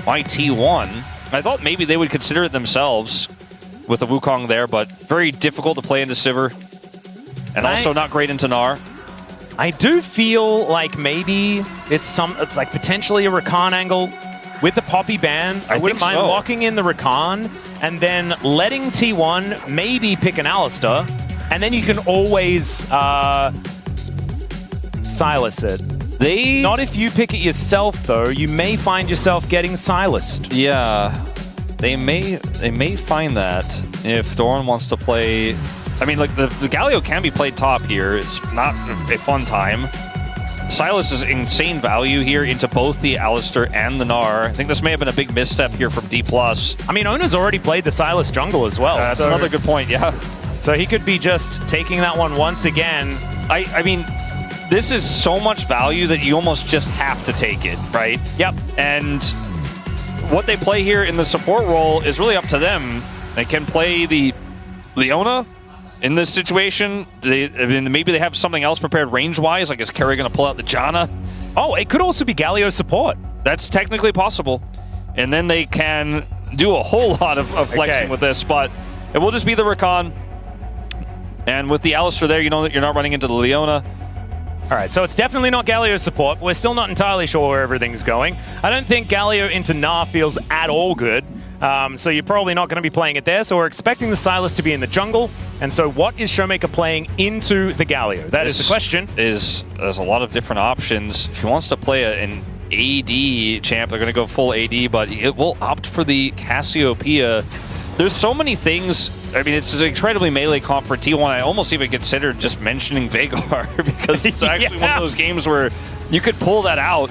by T1. I thought maybe they would consider it themselves with the Wukong there, but very difficult to play into Sivir. And also not great into Gnar. I do feel like maybe it's like potentially a Rakan angle with the Poppy ban. I wouldn't mind locking in the Rakan and then letting T1 maybe pick an Alistar, and then you can always Silas it. Not if you pick it yourself, though. You may find yourself getting silenced. Yeah, they may find that if Doran wants to play. I mean, like the Galio can be played top here. It's not a fun time. Silas is insane value here into both the Alistar and the Gnar. I think this may have been a big misstep here from DPLUS. I mean, Oner's already played the Silas jungle as well. That's another good point, yeah. So he could be just taking that one once again. I mean, this is so much value that you almost just have to take it, right? Yep. And what they play here in the support role is really up to them. They can play the Leona in this situation. I mean, maybe they have something else prepared range-wise, like is Keria going to pull out the Janna? Oh, it could also be Galio support. That's technically possible. And then they can do a whole lot of flexing with this, but it will just be the Rakan. And with the Alistar there, you know that you're not running into the Leona. All right, so it's definitely not Galio support. We're still not entirely sure where everything's going. I don't think Galio into Gnar feels at all good. So you're probably not going to be playing it there. So we're expecting the Silas to be in the jungle. And so what is Showmaker playing into the Galio? That is the question. There's a lot of different options. If he wants to play an AD champ, they're going to go full AD, but it will opt for the Cassiopeia. There's so many things. I mean, it's an incredibly melee comp for T1. I almost even considered just mentioning Veigar because it's actually one of those games where you could pull that out.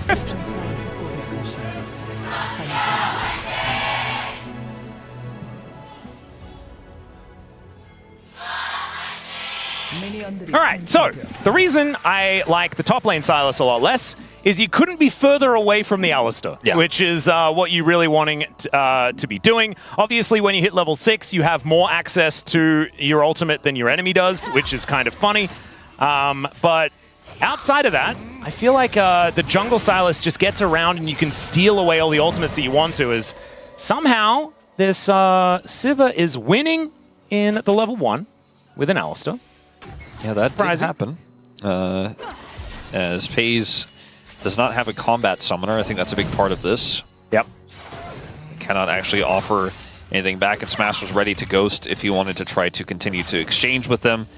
All right, so the reason I like the top lane Silas a lot less is you couldn't be further away from the Alistar, which is what you're really wanting to be doing. Obviously, when you hit level 6, you have more access to your ultimate than your enemy does, which is kind of funny. But outside of that, I feel like the jungle Silas just gets around and you can steal away all the ultimates that you want to, as somehow this Sivir is winning in the level 1 with an Alistar. Yeah, that did happen. As FaZe does not have a combat summoner. I think that's a big part of this. Yep. Cannot actually offer anything back, and Smash was ready to ghost if he wanted to try to continue to exchange with them.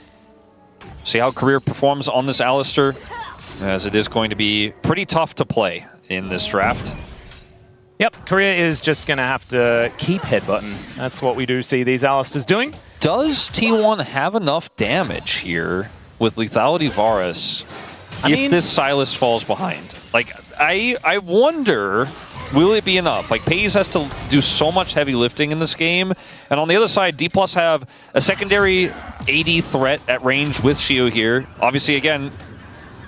See how Keria performs on this Alistar, as it is going to be pretty tough to play in this draft. Yep, Keria is just going to have to keep headbutting. That's what we do see these Alistars doing. Does T1 have enough damage here with Lethality Varus if this Silas falls behind? Like, I wonder, will it be enough? Like, FaZe has to do so much heavy lifting in this game. And on the other side, DPLUS have a secondary AD threat at range with Shio here. Obviously, again,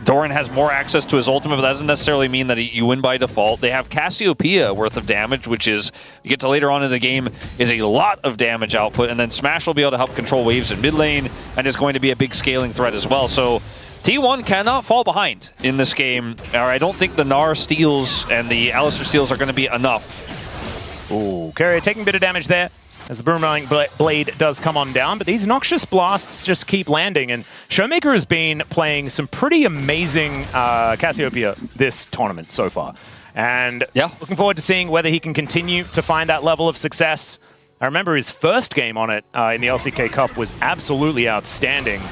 Doran has more access to his ultimate, but that doesn't necessarily mean that you win by default. They have Cassiopeia worth of damage, which is, you get to later on in the game, is a lot of damage output. And then Smash will be able to help control waves in mid lane, and is going to be a big scaling threat as well. So T1 cannot fall behind in this game. Or I don't think the Gnar steals and the Alistar steals are going to be enough. Ooh, Keria taking a bit of damage there as the Boomerang Blade does come on down, but these Noxious Blasts just keep landing, and Showmaker has been playing some pretty amazing Cassiopeia this tournament so far. And looking forward to seeing whether he can continue to find that level of success. I remember his first game on it in the LCK Cup was absolutely outstanding.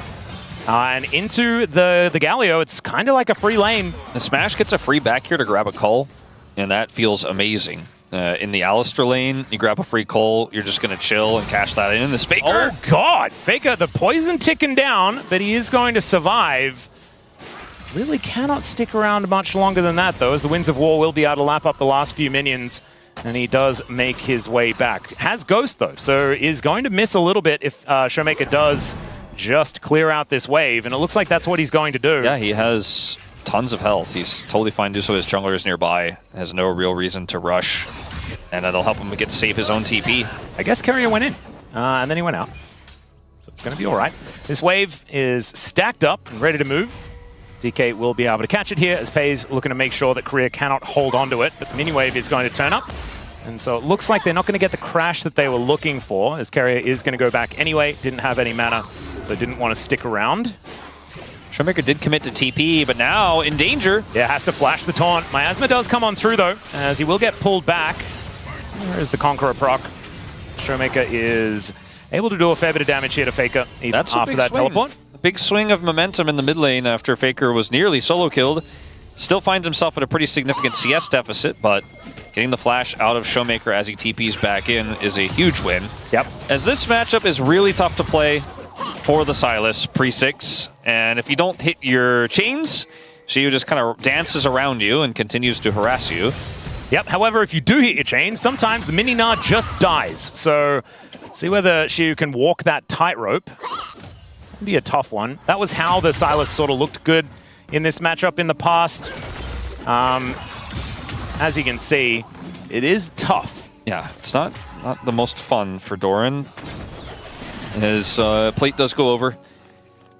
And into the Galio, it's kind of like a free lane. The Smash gets a free back here to grab a Cull, and that feels amazing. In the Alistar lane, you grab a free Cull, you're just going to chill and cash that in. This Faker! Oh god! Faker, the poison ticking down, but he is going to survive. Really cannot stick around much longer than that, though, as the Winds of War will be able to lap up the last few minions, and he does make his way back. Has Ghost, though, so is going to miss a little bit if Showmaker does just clear out this wave, and it looks like that's what he's going to do. Yeah, he has tons of health. He's totally fine to do so. His jungler is nearby. Has no real reason to rush. And that'll help him get to save his own TP. I guess Keria went in, and then he went out. So it's going to be all right. This wave is stacked up and ready to move. DK will be able to catch it here as FaZe looking to make sure that Keria cannot hold on to it. But the mini wave is going to turn up. And so it looks like they're not going to get the crash that they were looking for, as Keria is going to go back anyway. Didn't have any mana, so didn't want to stick around. Showmaker did commit to TP, but now in danger. Yeah, has to flash the taunt. Miasma does come on through, though, as he will get pulled back. There's the Conqueror proc. Showmaker is able to do a fair bit of damage here to Faker, even after that teleport. A big swing of momentum in the mid lane after Faker was nearly solo killed. Still finds himself at a pretty significant CS deficit, but getting the flash out of Showmaker as he TPs back in is a huge win. Yep. As this matchup is really tough to play for the Sylas pre-6, and if you don't hit your chains, she just kind of dances around you and continues to harass you. Yep, however, if you do hit your chains, sometimes the mini-Nard just dies. So see whether she can walk that tightrope. Be a tough one. That was how the Sylas sort of looked good in this matchup in the past. As you can see, it is tough. Yeah, it's not the most fun for Doran. His plate does go over.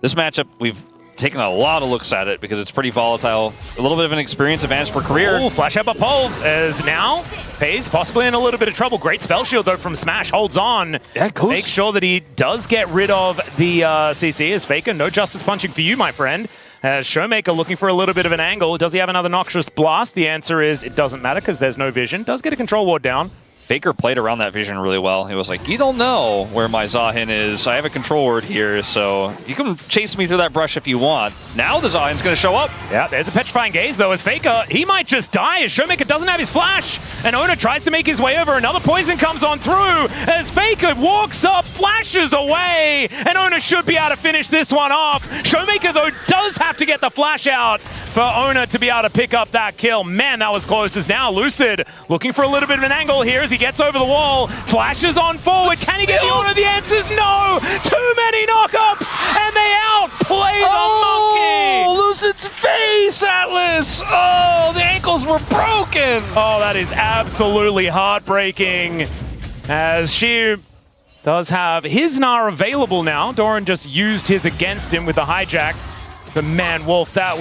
This matchup, we've taken a lot of looks at it because it's pretty volatile. A little bit of an experience advantage for Keria. Oh, flash up Pole as now FaZe possibly in a little bit of trouble. Great spell shield though from Smash, holds on. Yeah, make sure that he does get rid of the CC as Faker. No justice punching for you, my friend. As Showmaker looking for a little bit of an angle. Does he have another Noxious Blast? The answer is it doesn't matter because there's no vision. Does get a control ward down. Faker played around that vision really well. He was like, you don't know where my Zahin is. I have a control ward here, so you can chase me through that brush if you want. Now the Zahin's going to show up. Yeah, there's a Petrifying Gaze, though, as Faker, he might just die as Showmaker doesn't have his flash. And Oner tries to make his way over. Another poison comes on through as Faker walks up, flashes away. And Oner should be able to finish this one off. Showmaker, though, does have to get the flash out for Oner to be able to pick up that kill. Man, that was close as now Lucid looking for a little bit of an angle here as he gets over the wall, flashes on forward. Can he get the Oner? The answer's no! Too many knockups, and they outplay the monkey! Lucid's face, Atlas! Oh, the ankles were broken! Oh, that is absolutely heartbreaking. As she does have his Gnar available now. Doran just used his against him with the hijack. But man, Wolf, that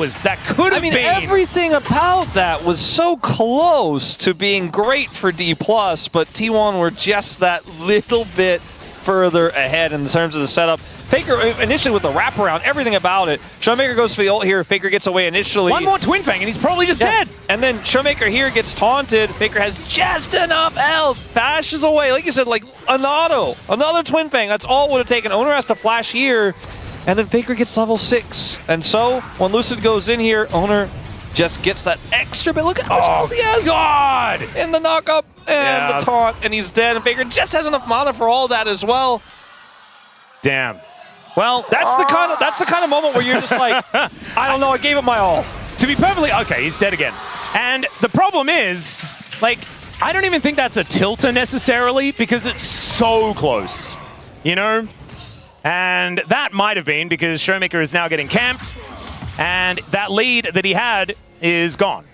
could have been. Everything about that was so close to being great for DPLUS, but T1 were just that little bit further ahead in terms of the setup. Faker initially with the wraparound, everything about it. Showmaker goes for the ult here. Faker gets away initially. One more Twin Fang and he's probably just dead. And then Showmaker here gets taunted. Faker has just enough health. Bashes away. Like you said, like an auto. Another Twin Fang. That's all it would have taken. Oner has to flash here. And then Faker gets level 6. And so, when Lucid goes in here, Oner just gets that extra bit. Look at how much he has. God! In the knock-up and the taunt, and he's dead. And Faker just has enough mana for all that as well. Damn. Well, that's the kind of moment where you're just like, I don't know, I gave it my all. To be perfectly, okay, he's dead again. And the problem is, like, I don't even think that's a tilter necessarily because it's so close, you know? And that might have been because Showmaker is now getting camped, and that lead that he had is gone.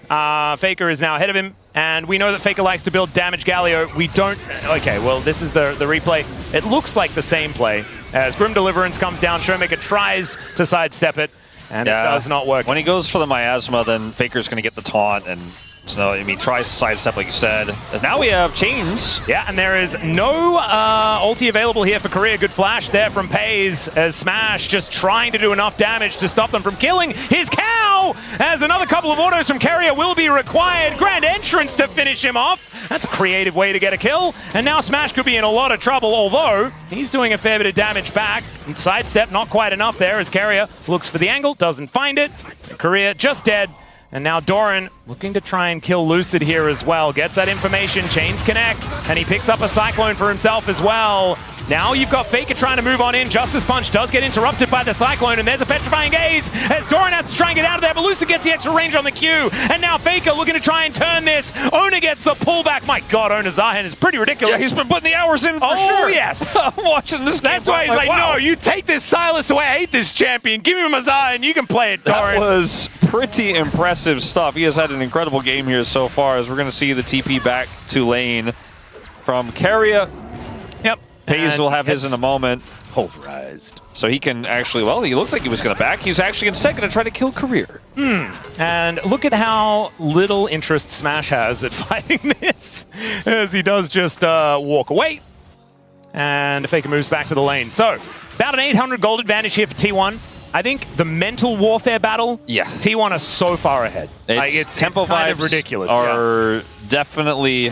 Faker is now ahead of him, and we know that Faker likes to build damage Galio. We don't... Okay, well, this is the replay. It looks like the same play. As Grim Deliverance comes down, Showmaker tries to sidestep it, and it does not work. When he goes for the Miasma, then Faker's going to get the taunt, and so, I mean, he tries to sidestep, like you said. As now we have chains. Yeah, and there is no ulti available here for Keria. Good flash there from FaZe as Smash just trying to do enough damage to stop them from killing his cow. As another couple of autos from Keria will be required. Grand entrance to finish him off. That's a creative way to get a kill. And now Smash could be in a lot of trouble, although he's doing a fair bit of damage back. And sidestep, not quite enough there as Keria looks for the angle, doesn't find it. Keria just dead. And now Doran looking to try and kill Lucid here as well. Gets that information, chains connect, and he picks up a Cyclone for himself as well. Now you've got Faker trying to move on in. Justice Punch does get interrupted by the Cyclone, and there's a Petrifying Gaze as Doran has to try and get out of there, but Lucid gets the extra range on the Q. And now Faker looking to try and turn this. Oner gets the pullback. My God, Oner Zahin is pretty ridiculous. Yeah, he's been putting the hours in for sure. Oh, yes. I'm watching this game. That's why he's like, wow. No, you take this Sylas away. I hate this champion. Give me my Zahin. You can play it, Doran. That was pretty impressive stuff. He has had an incredible game here so far, as we're going to see the TP back to lane from Keria. Yep. FaZe will have his in a moment. Pulverized. So he can actually, well, he looked like he was going to back. He's actually instead going to try to kill Keria. And look at how little interest Smash has at fighting this, as he does just walk away. And Faker moves back to the lane. So, about an 800 gold advantage here for T1. I think the mental warfare battle, T1 are so far ahead. It's tempo kind of vibes ridiculous. Are definitely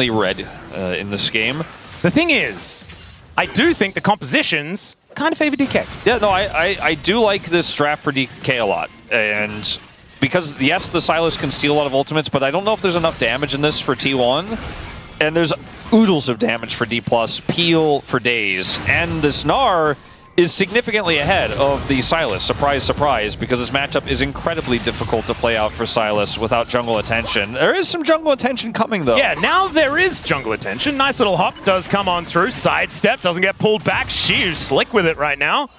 red in this game. The thing is, I do think the compositions kind of favor DK. Yeah, no, I do like this draft for DK a lot. And because, yes, the Sylas can steal a lot of ultimates, but I don't know if there's enough damage in this for T1. And there's oodles of damage for DPLUS, Peel for days. And this Gnar is significantly ahead of the Sylas. Surprise, surprise, because this matchup is incredibly difficult to play out for Sylas without jungle attention. There is some jungle attention coming, though. Yeah, now there is jungle attention. Nice little hop does come on through. Sidestep, doesn't get pulled back. She's slick with it right now.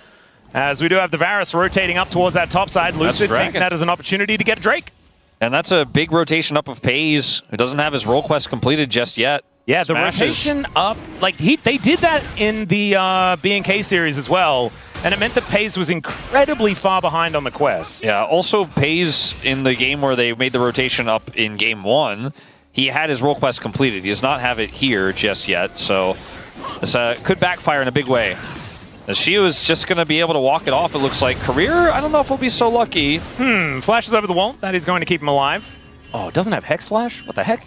As we do have the Varus rotating up towards that top side. Lucid taking that as an opportunity to get a Drake. And that's a big rotation up of FaZe, who doesn't have his role quest completed just yet. Yeah, the rotation up, like they did that in the BNK series as well, and it meant that FaZe was incredibly far behind on the quest. Yeah, also FaZe in the game where they made the rotation up in game 1, he had his role quest completed. He does not have it here just yet, so this could backfire in a big way. As she was just going to be able to walk it off, it looks like. Keria, I don't know if he'll be so lucky. Flashes over the wall. That is going to keep him alive. Oh, it doesn't have Hex Flash? What the heck?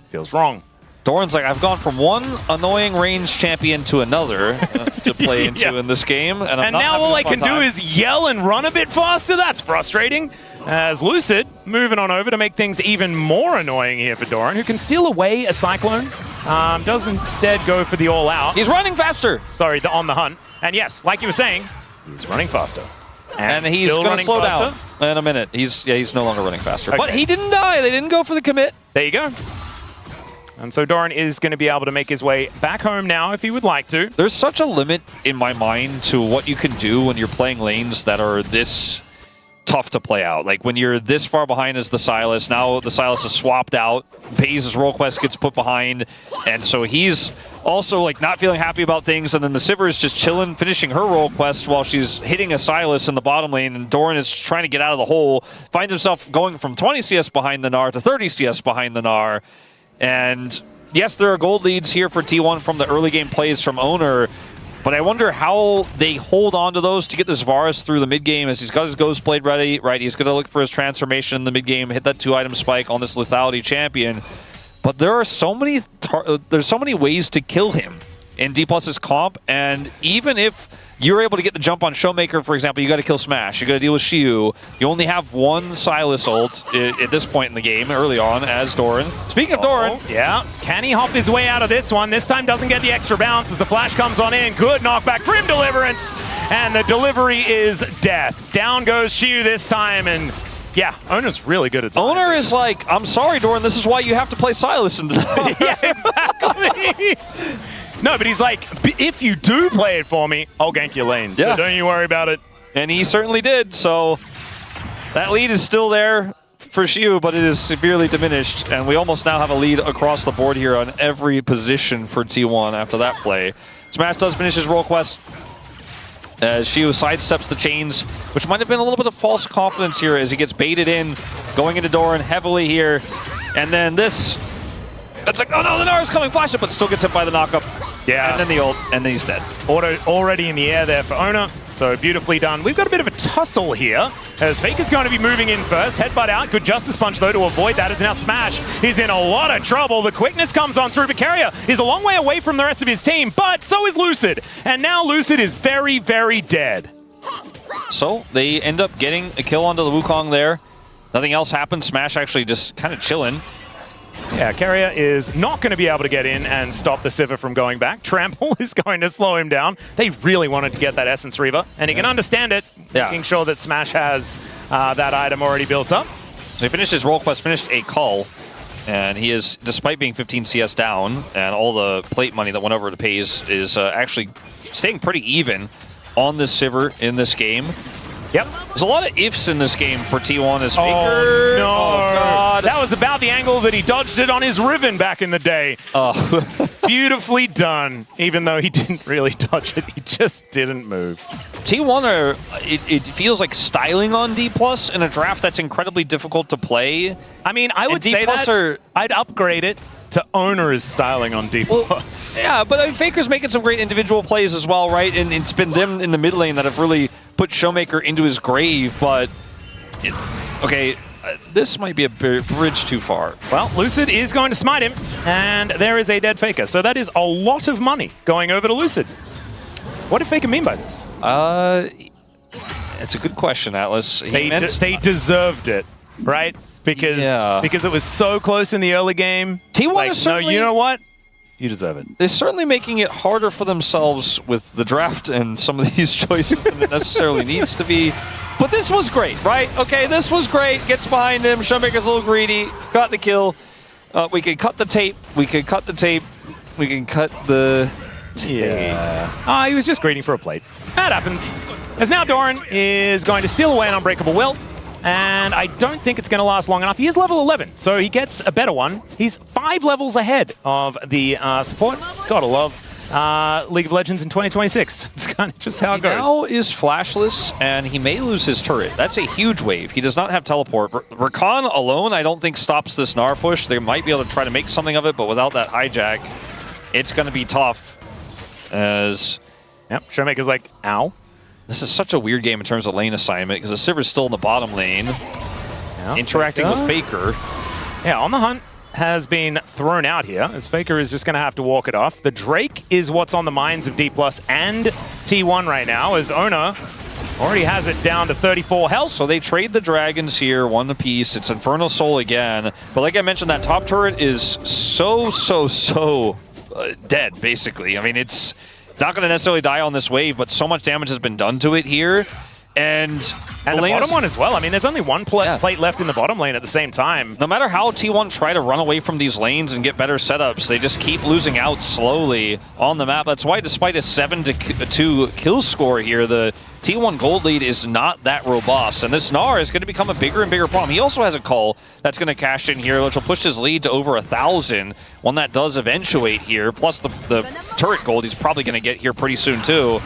Feels wrong. Doran's like, I've gone from one annoying range champion to another to play into in this game. And now all I can do is yell and run a bit faster? That's frustrating. As Lucid moving on over to make things even more annoying here for Doran, who can steal away a Cyclone. Does instead go for the all-out. He's running faster. Sorry, on the hunt. And yes, like you were saying, he's running faster. And he's going to slow down in a minute. He's no longer running faster. Okay. But he didn't die. They didn't go for the commit. There you go. And so Doran is going to be able to make his way back home now if he would like to. There's such a limit in my mind to what you can do when you're playing lanes that are this tough to play out. Like when you're this far behind as the Sylas, now the Sylas is swapped out, FaZe's role quest gets put behind, and so he's also like not feeling happy about things, and then the Sivir is just chilling, finishing her role quest while she's hitting a Sylas in the bottom lane, and Doran is trying to get out of the hole, finds himself going from 20 CS behind the Gnar to 30 CS behind the Gnar. And yes, there are gold leads here for T1 from the early game plays from Oner, but I wonder how they hold on to those to get this Varus through the mid game as he's got his Ghost Blade ready, right? He's going to look for his transformation in the mid game, hit that 2-item spike on this lethality champion. But there are so many ways to kill him in DPLUS's comp, and even if you're able to get the jump on Showmaker, for example, you got to kill Smash. You got to deal with Shiu. You only have one Sylas ult at this point in the game, early on, as Doran. Speaking of Doran, yeah, can he hop his way out of this one? This time doesn't get the extra bounce as the flash comes on in. Good knockback, Grim Deliverance, and the delivery is death. Down goes Shiu this time, and yeah, Oner's really good at that. Oner is like, I'm sorry, Doran, this is why you have to play Sylas in the Yeah, exactly. No, but he's like, if you do play it for me, I'll gank your lane. Yeah. So don't you worry about it. And he certainly did. So that lead is still there for Shiu, but it is severely diminished. And we almost now have a lead across the board here on every position for T1 after that play. Smash does finish his role quest as Shiu sidesteps the chains, which might have been a little bit of false confidence here as he gets baited in, going into Doran heavily here. And then this... It's like, oh no, the Gnar is coming, flash it, but still gets hit by the knockup. Yeah. And then the ult, and then he's dead. Auto already in the air there for Oner, so beautifully done. We've got a bit of a tussle here, as Faker's going to be moving in first. Headbutt out, good Justice Punch though to avoid that, as now Smash is in a lot of trouble. The quickness comes on through, but Keria is a long way away from the rest of his team, but so is Lucid. And now Lucid is very, very dead. So they end up getting a kill onto the Wukong there. Nothing else happens. Smash actually just kind of chilling. Yeah, Keria is not going to be able to get in and stop the Sivir from going back. Trample is going to slow him down. They really wanted to get that Essence Reaver, and he can understand it, making sure that Smash has that item already built up. So he finished his role quest, finished a cull, and he is, despite being 15 CS down, and all the plate money that went over to FaZe is actually staying pretty even on this Sivir in this game. Yep. There's a lot of ifs in this game for T1 as Faker. Oh, no. Oh, God. God. That was about the angle that he dodged it on his Riven back in the day. Oh. Beautifully done. Even though he didn't really dodge it, he just didn't move. T1 it feels like styling on DPLUS in a draft that's incredibly difficult to play. I mean, I would say that I'd upgrade it to Oner's styling on DPLUS. Well, yeah, but I mean, Faker's making some great individual plays as well, right? And it's been them in the mid lane that have really put Showmaker into his grave, but... okay, this might be a bridge too far. Well, Lucid is going to smite him, and there is a dead Faker. So that is a lot of money going over to Lucid. What did Faker mean by this? It's a good question, Atlas. They deserved it, right? Because it was so close in the early game. T1 like, is certainly... no, you know what? You deserve it. They're certainly making it harder for themselves with the draft and some of these choices than it necessarily needs to be. But this was great, right? Okay, this was great. Gets behind him. Showmaker's a little greedy. Got the kill. We could cut the tape. We could cut the tape. We can cut the tape. Yeah. He was just greedy for a plate. That happens. As now Doran is going to steal away an Unbreakable Will. And I don't think it's going to last long enough. He is level 11, so he gets a better one. He's 5 levels ahead of the support. Gotta love League of Legends in 2026. It's kind of just how it goes. Now is flashless, and he may lose his turret. That's a huge wave. He does not have teleport. Rakan alone, I don't think, stops this Gnar push. They might be able to try to make something of it, but without that hijack, it's going to be tough. As yep, Showmaker's like, ow. This is such a weird game in terms of lane assignment, because the Sivir's still in the bottom lane, interacting with Faker. Yeah, On the Hunt has been thrown out here, as Faker is just going to have to walk it off. The Drake is what's on the minds of DPLUS and T1 right now, as Oner already has it down to 34 health. So they trade the dragons here, one apiece. It's Infernal Soul again. But like I mentioned, that top turret is so dead, basically. I mean, it's not going to necessarily die on this wave, but so much damage has been done to it here. And the bottom one as well. I mean, there's only one plate left in the bottom lane at the same time. No matter how T1 try to run away from these lanes and get better setups, they just keep losing out slowly on the map. That's why despite a 7-2 kill score here, the T1 gold lead is not that robust. And this Gnar is going to become a bigger and bigger problem. He also has a call that's going to cash in here, which will push his lead to over 1,000. One that does eventuate here, plus the turret gold he's probably going to get here pretty soon too.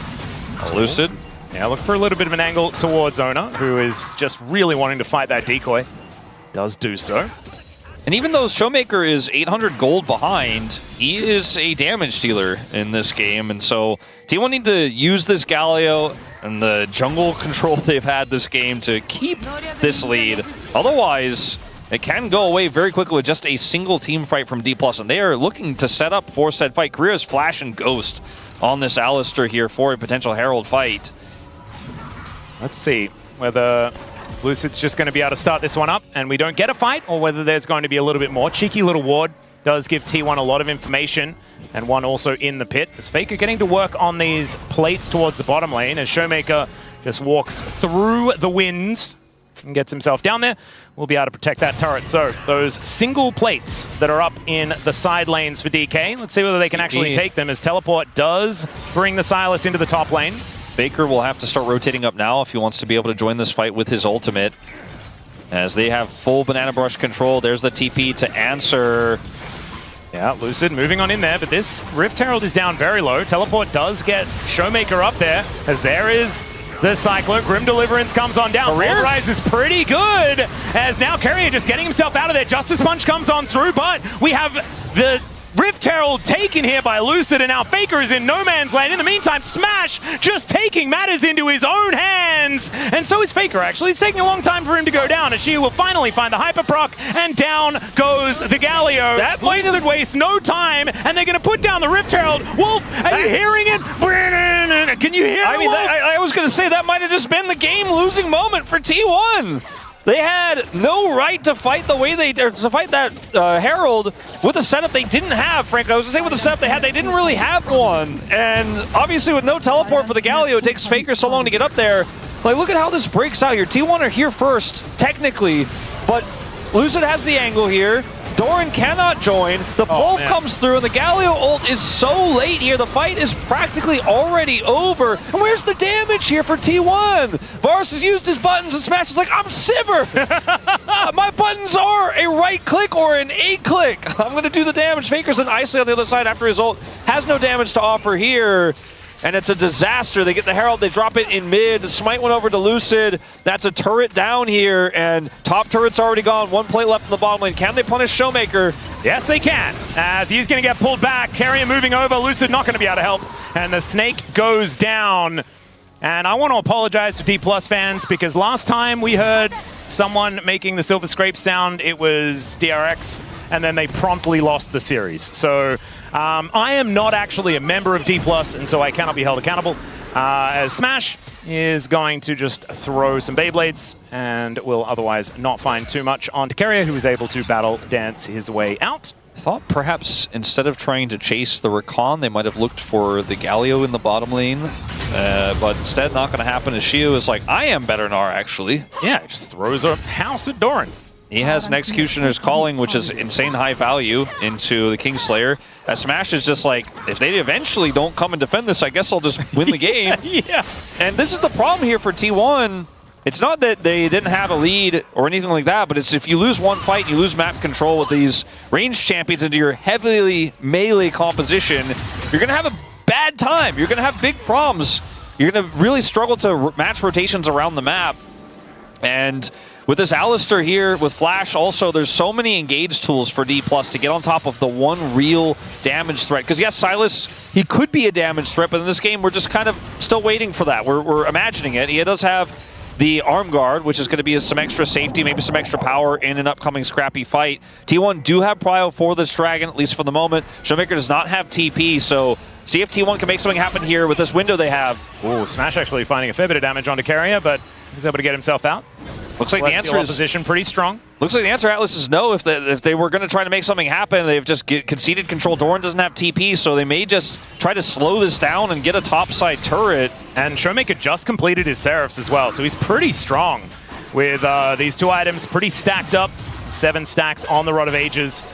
Lucid. Yeah, look for a little bit of an angle towards Oner, who is just really wanting to fight that decoy. Does do so. And even though Showmaker is 800 gold behind, he is a damage dealer in this game. And so T1 need to use this Galio and the jungle control they've had this game to keep this lead. Otherwise, it can go away very quickly with just a single team fight from DPLUS. And they are looking to set up for said fight. Keria's Flash and Ghost on this Alistar here for a potential Herald fight. Let's see whether Lucid's just going to be able to start this one up and we don't get a fight, or whether there's going to be a little bit more. Cheeky little ward does give T1 a lot of information, and one also in the pit. As Faker getting to work on these plates towards the bottom lane, as Showmaker just walks through the winds and gets himself down there. We'll be able to protect that turret. So those single plates that are up in the side lanes for DK, let's see whether they can actually take them, as Teleport does bring the Sylas into the top lane. Faker will have to start rotating up now if he wants to be able to join this fight with his ultimate, as they have full Banana Brush control. There's the TP to answer. Yeah, Lucid moving on in there, but this Rift Herald is down very low. Teleport does get Showmaker up there, as there is the Cycler. Grim Deliverance comes on down. Rise is pretty good, as now Keria just getting himself out of there. Justice Punch comes on through, but we have the Rift Herald taken here by Lucid, and now Faker is in no man's land. In the meantime, Smash just taking matters into his own hands. And so is Faker, actually. It's taking a long time for him to go down, as she will finally find the Hyper Proc, and down goes the Galio. That Lucid wastes no time, and they're going to put down the Rift Herald. Wolf, are you hearing it? Can you hear it? I mean, I was going to say that might have just been the game-losing moment for T1. They had no right to fight the way to fight that Herald with a setup they didn't have, frankly. I was going to say with the setup they had, they didn't really have one. And obviously with no teleport for the Galio, it takes Faker so long to get up there. Like, look at how this breaks out here. T1 are here first, technically, but Lucid has the angle here. Doran cannot join. The bolt comes through, and the Galio ult is so late here. The fight is practically already over. And where's the damage here for T1? Varus has used his buttons, and Smash is like, I'm Sivir. My buttons are a right click or an A click. I'm going to do the damage. Faker's an isolate on the other side after his ult. Has no damage to offer here. And it's a disaster. They get the Herald, they drop it in mid. The smite went over to Lucid. That's a turret down here, and top turret's already gone. One plate left in the bottom lane. Can they punish Showmaker? Yes, they can, as he's going to get pulled back. Keria moving over. Lucid not going to be able to help. And the snake goes down. And I want to apologize to DPLUS fans, because last time we heard someone making the silver scrape sound, it was DRX, and then they promptly lost the series. So I am not actually a member of DPLUS, and so I cannot be held accountable. As Smash is going to just throw some Beyblades, and will otherwise not find too much onto Keria, who is able to battle dance his way out. I thought perhaps instead of trying to chase the Rakan, they might have looked for the Galio in the bottom lane. But instead, not going to happen. As Shio is like, I am better Gnar, actually. Yeah, just throws a house at Doran. He has an Executioner's Calling, which is insane high value, into the Kingslayer. As Smash is just like, if they eventually don't come and defend this, I guess I'll just win the game. Yeah. And this is the problem here for T1. It's not that they didn't have a lead or anything like that, but it's if you lose one fight and you lose map control with these ranged champions into your heavily melee composition, you're going to have a bad time. You're going to have big problems. You're going to really struggle to match rotations around the map. And with this Alistar here, with Flash also, there's so many engage tools for DPLUS to get on top of the one real damage threat. Because yes, Sylas, he could be a damage threat, but in this game, we're just kind of still waiting for that. We're imagining it. He does have the Arm Guard, which is going to be some extra safety, maybe some extra power in an upcoming scrappy fight. T1 do have prio for this Dragon, at least for the moment. Showmaker does not have TP, so see if T1 can make something happen here with this window they have. Ooh, Smash actually finding a fair bit of damage onto Keria, but he's able to get himself out. Looks like the answer is position pretty strong. Looks like the answer, Atlas, is no. If they were going to try to make something happen, they've just conceded control. Doran doesn't have TP, so they may just try to slow this down and get a topside turret. And Showmaker just completed his Seraphs as well, so he's pretty strong with these two items pretty stacked up. 7 stacks on the Rod of Ages.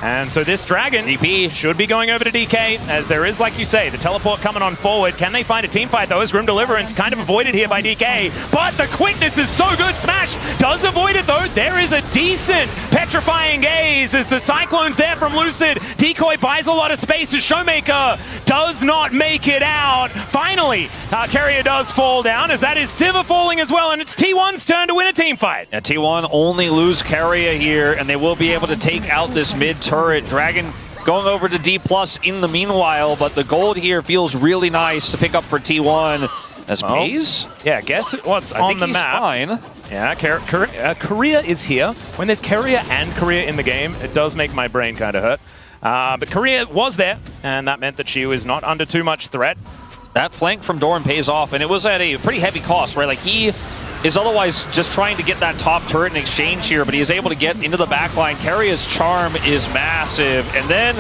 And so this Dragon DP should be going over to DK, as there is, like you say, the teleport coming on forward. Can they find a team fight, though, as Grim Deliverance kind of avoided here by DK? But the quickness is so good. Smash does avoid it, though. There is a decent Petrifying Gaze as the Cyclone's there from Lucid. Decoy buys a lot of space as Showmaker does not make it out. Finally, Keria does fall down, as that is Sivir falling as well, and it's T1's turn to win a team fight. Yeah, T1 only lose Keria here, and they will be able to take out this mid turret. Dragon going over to DPLUS in the meanwhile, but the gold here feels really nice to pick up for T1. As Maze? Yeah, guess what's on the map. Fine. Yeah, Keria is here. When there's Keria and Keria in the game, it does make my brain kind of hurt. But Keria was there, and that meant that she was not under too much threat. That flank from Doran pays off, and it was at a pretty heavy cost, right? Like, he is otherwise just trying to get that top turret in exchange here, but he is able to get into the backline. Keria's charm is massive, and then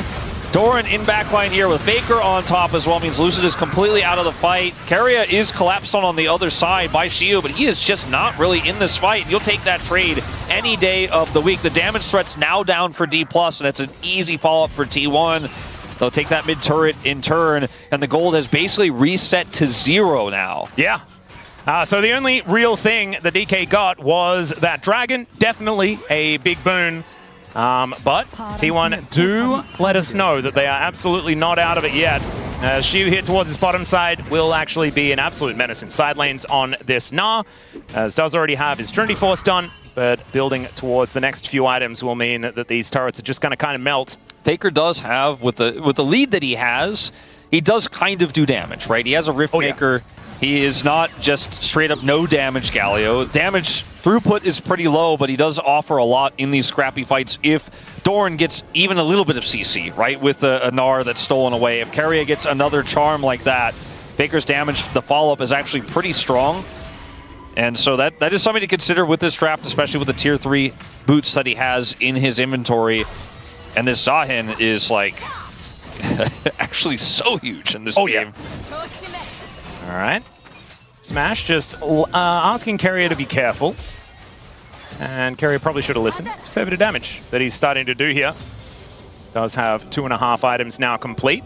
Doran in backline here with Faker on top as well means Lucid is completely out of the fight. Keria is collapsed on the other side by Shio, but he is just not really in this fight. You'll take that trade any day of the week. The damage threat's now down for DPLUS, and it's an easy follow-up for T1. They'll take that mid turret in turn, and the gold has basically reset to 0 now. Yeah. So the only real thing the DK got was that Dragon. Definitely a big boon. But T1 do let us know that they are absolutely not out of it yet. Shiu here towards his bottom side will actually be an absolute menace in side lanes on this Gnar, as does already have his Trinity Force done, but building towards the next few items will mean that these turrets are just going to kind of melt. Faker does have, with the lead that he has, he does kind of do damage, right? He has a Riftmaker. Yeah. He is not just straight up no damage Galio. Damage throughput is pretty low, but he does offer a lot in these scrappy fights if Doran gets even a little bit of CC, right? With a Gnar that's stolen away. If Keria gets another charm like that, Faker's damage, the follow-up is actually pretty strong. And so that is something to consider with this draft, especially with the tier 3 boots that he has in his inventory. And this Zahin is like actually so huge in this game. Yeah. All right. Smash just asking Keria to be careful. And Keria probably should have listened. It's a fair bit of damage that he's starting to do here. Does have 2.5 items now complete.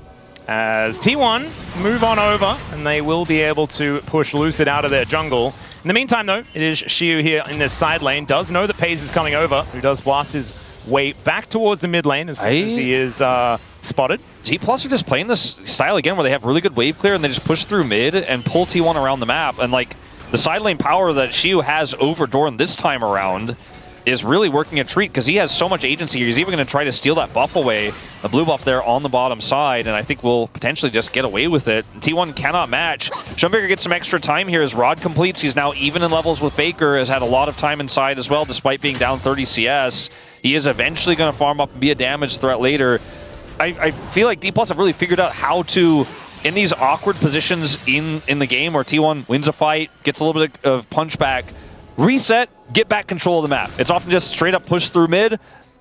As T1 move on over, and they will be able to push Lucid out of their jungle. In the meantime, though, it is Xiu here in this side lane. Does know that Paze is coming over, who does blast his way back towards the mid lane as soon as he is spotted. DPLUS are just playing this style again where they have really good wave clear and they just push through mid and pull T1 around the map. And like the side lane power that Xiu has over Doran this time around is really working a treat because he has so much agency. He's even going to try to steal that buff away, the blue buff there on the bottom side, and I think we'll potentially just get away with it. T1 cannot match. Shoemaker gets some extra time here as Rod completes. He's now even in levels with Faker, has had a lot of time inside as well despite being down 30 CS. He is eventually going to farm up and be a damage threat later. I feel like DPLUS have really figured out how to, in these awkward positions in the game where T1 wins a fight, gets a little bit of punch back, reset, get back control of the map. It's often just straight up push through mid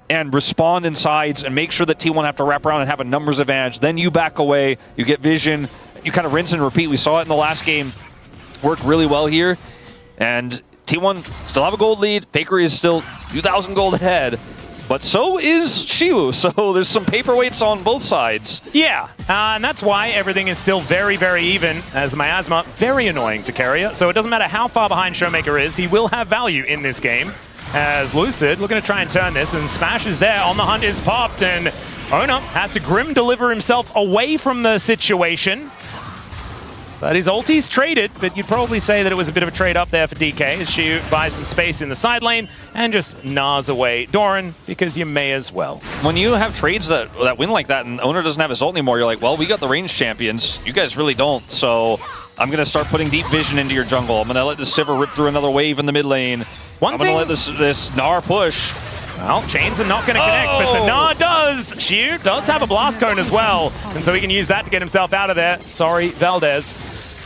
and respond in sides and make sure that T1 have to wrap around and have a numbers advantage. Then you back away, you get vision, you kind of rinse and repeat. We saw it in the last game work really well here. And T1 still have a gold lead. Faker is still 2,000 gold ahead. But so is Xiu, so there's some paperweights on both sides. Yeah, and that's why everything is still very, very even, as Miasma, very annoying for Keria. So it doesn't matter how far behind Showmaker is, he will have value in this game. As Lucid looking to try and turn this, and Smash is there, On the Hunt is popped, and Oner has to Grim deliver himself away from the situation. That his ulti's traded, but you'd probably say that it was a bit of a trade up there for DK as she buys some space in the side lane and just gnaws away Doran because you may as well. When you have trades that win like that and Oner doesn't have his ult anymore, you're like, well, we got the range champions. You guys really don't, so I'm going to start putting deep vision into your jungle. I'm going to let this Sivir rip through another wave in the mid lane. I'm going to let this Gnar push. Well, chains are not going to connect, but the Gnar does. Xiu does have a blast cone as well, and so he can use that to get himself out of there. Sorry, Valdez.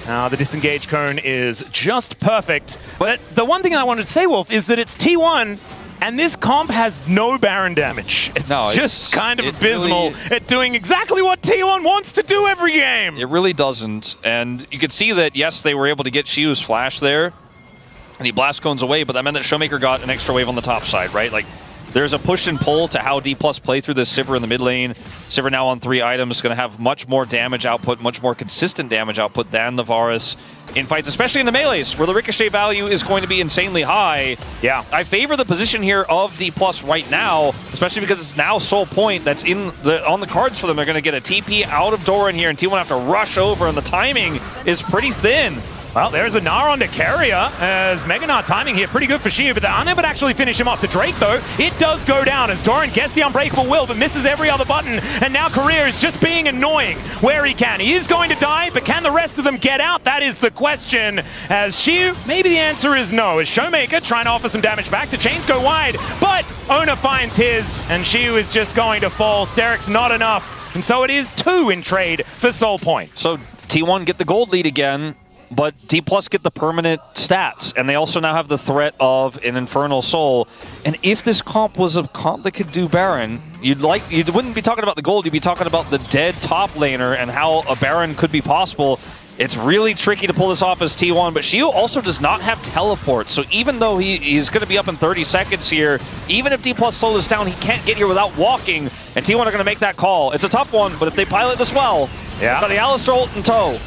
The disengage cone is just perfect. But the one thing I wanted to say, Wolf, is that it's T1, and this comp has no Baron damage. It's just kind of abysmal really, at doing exactly what T1 wants to do every game. It really doesn't. And you could see that, yes, they were able to get Xiu's flash there, and he blast cones away, but that meant that Showmaker got an extra wave on the top side, right? Like, there's a push and pull to how DPLUS play through this Sivir in the mid lane. Sivir now on 3 items, going to have much more damage output, much more consistent damage output than the Varus in fights, especially in the melees, where the ricochet value is going to be insanely high. Yeah. I favor the position here of DPLUS right now, especially because it's now Soul Point that's on the cards for them. They're going to get a TP out of Doran here, and T1 have to rush over, and the timing is pretty thin. Well, there's a Gnar onto Keria, as Mega Gnar timing here pretty good for Xiu, but they're unable to actually finish him off. The Drake, though, it does go down as Doran gets the Unbreakable Will, but misses every other button, and now Keria is just being annoying where he can. He is going to die, but can the rest of them get out? That is the question. As Xiu, maybe the answer is no. As Showmaker trying to offer some damage back, the chains go wide, but Oner finds his, and Xiu is just going to fall. Steric's not enough, and so it is 2 in trade for Soul Point. So T1 get the gold lead again, but DPLUS get the permanent stats, and they also now have the threat of an Infernal Soul. And if this comp was a comp that could do Baron, you wouldn't be talking about the gold, you'd be talking about the dead top laner and how a Baron could be possible. It's really tricky to pull this off as T1, but Xiu also does not have teleport, so even though he's going to be up in 30 seconds here, even if DPLUS slow this down, he can't get here without walking, and T1 are going to make that call. It's a tough one, but if they pilot this well, got the Alistar ult in tow.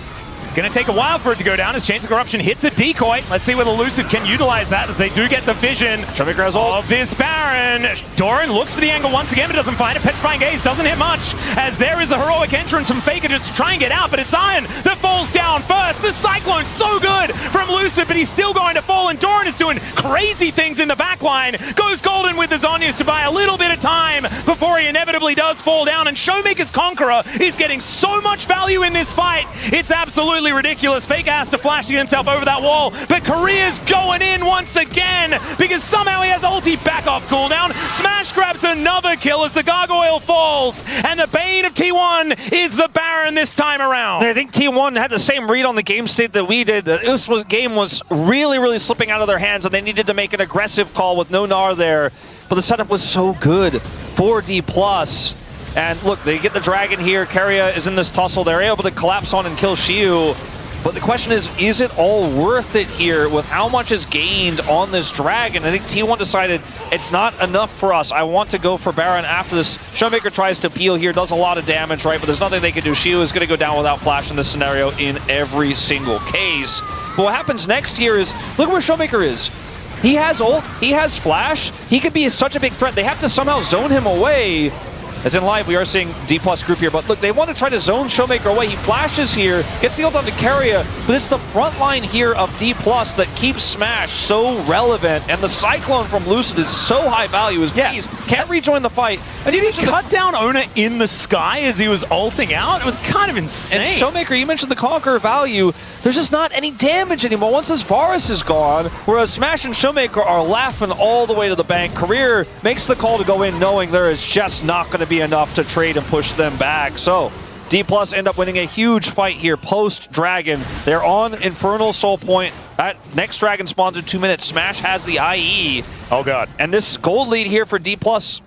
It's going to take a while for it to go down as Chains of Corruption hits a decoy. Let's see whether Lucid can utilize that as they do get the vision of this Baron. Doran looks for the angle once again, but doesn't find it. Petrifying Gaze doesn't hit much as there is a heroic entrance from Faker just to try and get out, but it's Iron that falls down first. The Cyclone's so good from Lucid, but he's still going to fall, and Doran is doing crazy things in the backline. Goes golden with the Zhonya's to buy a little bit of time before he inevitably does fall down, and Showmaker's Conqueror is getting so much value in this fight. It's absolutely ridiculous. Faker has to flash to get himself over that wall, but Keria's going in once again because somehow he has ulti back off cooldown. Smash grabs another kill as the Gargoyle falls, and the bane of T1 is the Baron this time around. I think T1 had the same read on the game state that we did. This game was really, really slipping out of their hands, and they needed to make an aggressive call with no Gnar there, but the setup was so good for DPLUS. And look, they get the dragon here. Keria is in this tussle. They're able to collapse on and kill Xiu. But the question is it all worth it here with how much is gained on this Dragon? I think T1 decided it's not enough for us. I want to go for Baron after this. Showmaker tries to peel here, does a lot of damage, right? But there's nothing they can do. Shiu is going to go down without flash in this scenario in every single case. But what happens next here is, look where Showmaker is. He has ult, he has flash, he could be such a big threat. They have to somehow zone him away. As in live, we are seeing DPLUS group here, but look, they want to try to zone Showmaker away. He flashes here, gets the ult onto Keria, but it's the front line here of DPLUS that keeps Smash so relevant, and the Cyclone from Lucid is so high value as Bees can't rejoin the fight. And did he cut down Oner in the sky as he was ulting out? It was kind of insane. And Showmaker, you mentioned the Conqueror value. There's just not any damage anymore once this Varus is gone, whereas Smash and Showmaker are laughing all the way to the bank. Career makes the call to go in knowing there is just not going to be enough to trade and push them back. So DPLUS end up winning a huge fight here post-Dragon. They're on Infernal Soul Point. That next Dragon spawns in 2 minutes. Smash has the IE. Oh god. And this gold lead here for DPLUS,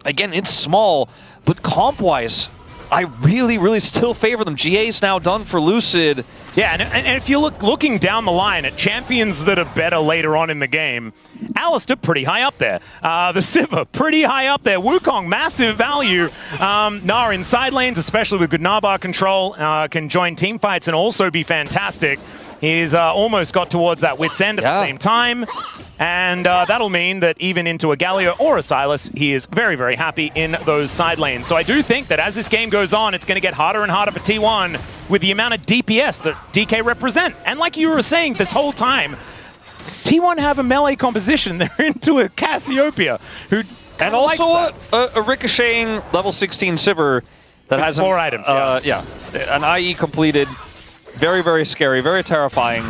again, it's small, but comp-wise, I really still favor them. GA's now done for Lucid. Yeah, and if you're looking down the line at champions that are better later on in the game, Alistar pretty high up there. The Sivir pretty high up there. Wukong, massive value. Gnar in side lanes, especially with good Gnar control, can join team fights and also be fantastic. He's almost got towards that wit's end at the same time. And that'll mean that even into a Galio or a Sylas, he is very happy in those side lanes. So I do think that as this game goes on, it's going to get harder and harder for T1 with the amount of DPS that DK represent. And like you were saying this whole time, T1 have a melee composition. They're into a Cassiopeia who and also a ricocheting level 16 Sivir that has 4 items. An IE completed. Very scary, very terrifying.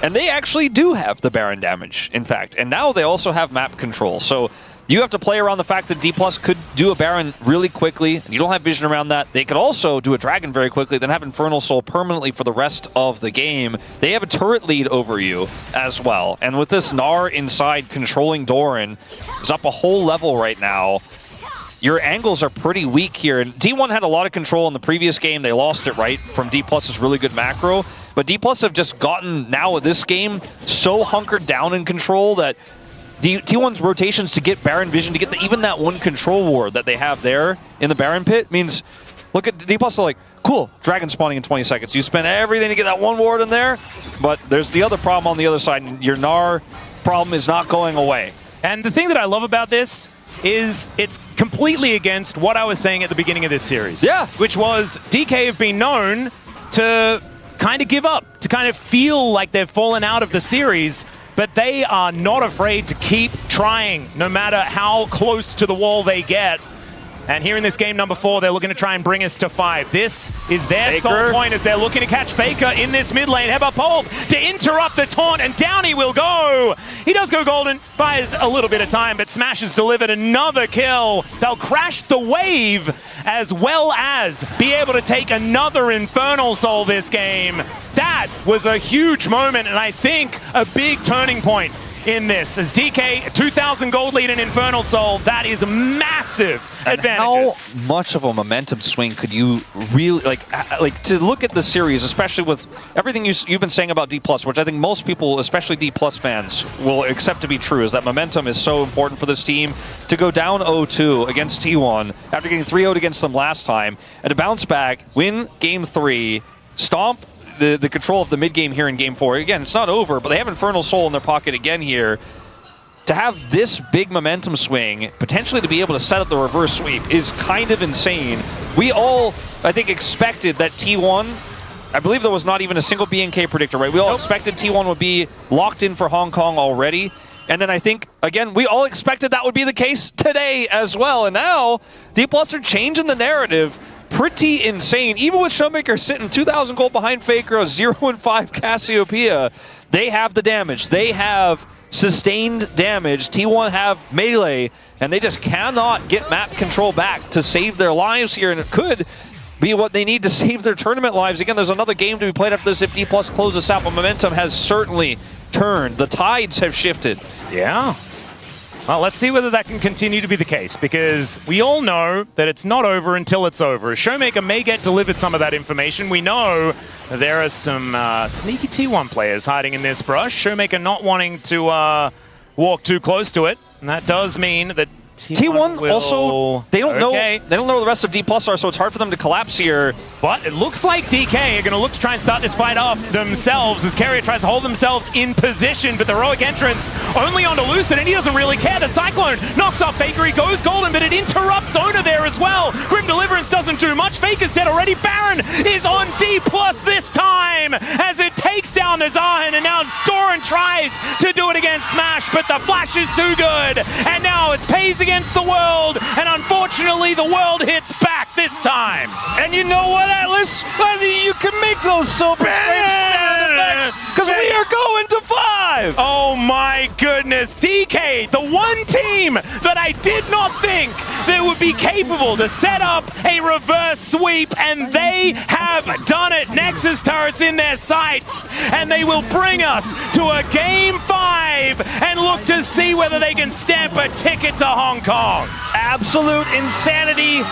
And they actually do have the Baron damage, in fact. And now they also have map control. So you have to play around the fact that DPLUS could do a Baron really quickly. And you don't have vision around that. They could also do a Dragon very quickly, then have Infernal Soul permanently for the rest of the game. They have a turret lead over you as well. And with this Gnar inside controlling Doran, is up a whole level right now. Your angles are pretty weak here. And T1 had a lot of control in the previous game. They lost it, right, from DPLUS's really good macro. But DPLUS have just gotten, now with this game, so hunkered down in control that T1's rotations to get Baron vision, to get even that one control ward that they have there in the Baron pit means, look at DPLUS, are like, cool, Dragon spawning in 20 seconds. You spend everything to get that one ward in there, but there's the other problem on the other side. And your Gnar problem is not going away. And the thing that I love about this is it's completely against what I was saying at the beginning of this series. Yeah. Which was DK have been known to kind of give up, to kind of feel like they've fallen out of the series, but they are not afraid to keep trying no matter how close to the wall they get. And here in this game number 4, they're looking to try and bring us to 5. This is their sole point as they're looking to catch Faker in this mid lane. Heba Pulp to interrupt the taunt, and down he will go. He does go golden, buys a little bit of time, but Smash has delivered another kill. They'll crash the wave as well as be able to take another Infernal Soul this game. That was a huge moment, and I think a big turning point in this. As DK, 2,000 gold lead in Infernal Soul, that is massive advantages. How much of a momentum swing could you really, like to look at the series, especially with everything you've been saying about DPLUS, which I think most people, especially DPLUS fans, will accept to be true, is that momentum is so important for this team. To go down 0-2 against T1 after getting 3-0 against them last time, and to bounce back, win Game 3, stomp the control of the mid-game here in Game 4. Again, it's not over, but they have Infernal Soul in their pocket again here. To have this big momentum swing, potentially to be able to set up the reverse sweep, is kind of insane. We all, I think, expected that T1, I believe there was not even a single BNK predictor, right? We all expected T1 would be locked in for Hong Kong already. And then I think, again, we all expected that would be the case today as well. And now, DPLUS are changing the narrative. Pretty insane. Even with Showmaker sitting 2,000 gold behind Faker, a 0-5 Cassiopeia, they have the damage. They have sustained damage. T1 have melee, and they just cannot get map control back to save their lives here, and it could be what they need to save their tournament lives. Again, there's another game to be played after this if DPLUS closes out, but momentum has certainly turned. The tides have shifted. Yeah. Well, let's see whether that can continue to be the case, because we all know that it's not over until it's over. Showmaker may get delivered some of that information. We know there are some sneaky T1 players hiding in this brush. Showmaker not wanting to walk too close to it, and that does mean that T1 will... also, they don't know where the rest of DPLUS are, so it's hard for them to collapse here. But it looks like DK are going to look to try and start this fight off themselves as Keria tries to hold themselves in position, but the heroic entrance only onto Lucid, and he doesn't really care. That Cyclone knocks off Faker, he goes golden, but it interrupts Oner there as well. Grim Deliverance doesn't do much. Faker's dead already. Baron is on DPLUS this time as it takes down the Zahan, and now Doran tries to do it against Smash, but the flash is too good, and now it's Pays against the world, and unfortunately the world hits back this time. And you know what, Atlas? I think you can make those silver sound effects, because we are going to 5! Oh my goodness, DK, the one team that I did not think that would be capable to set up a reverse sweep, and they have done it. Nexus turrets in their sights, and they will bring us to a Game 5 and look to see whether they can stamp a ticket to Hong Kong. Absolute insanity.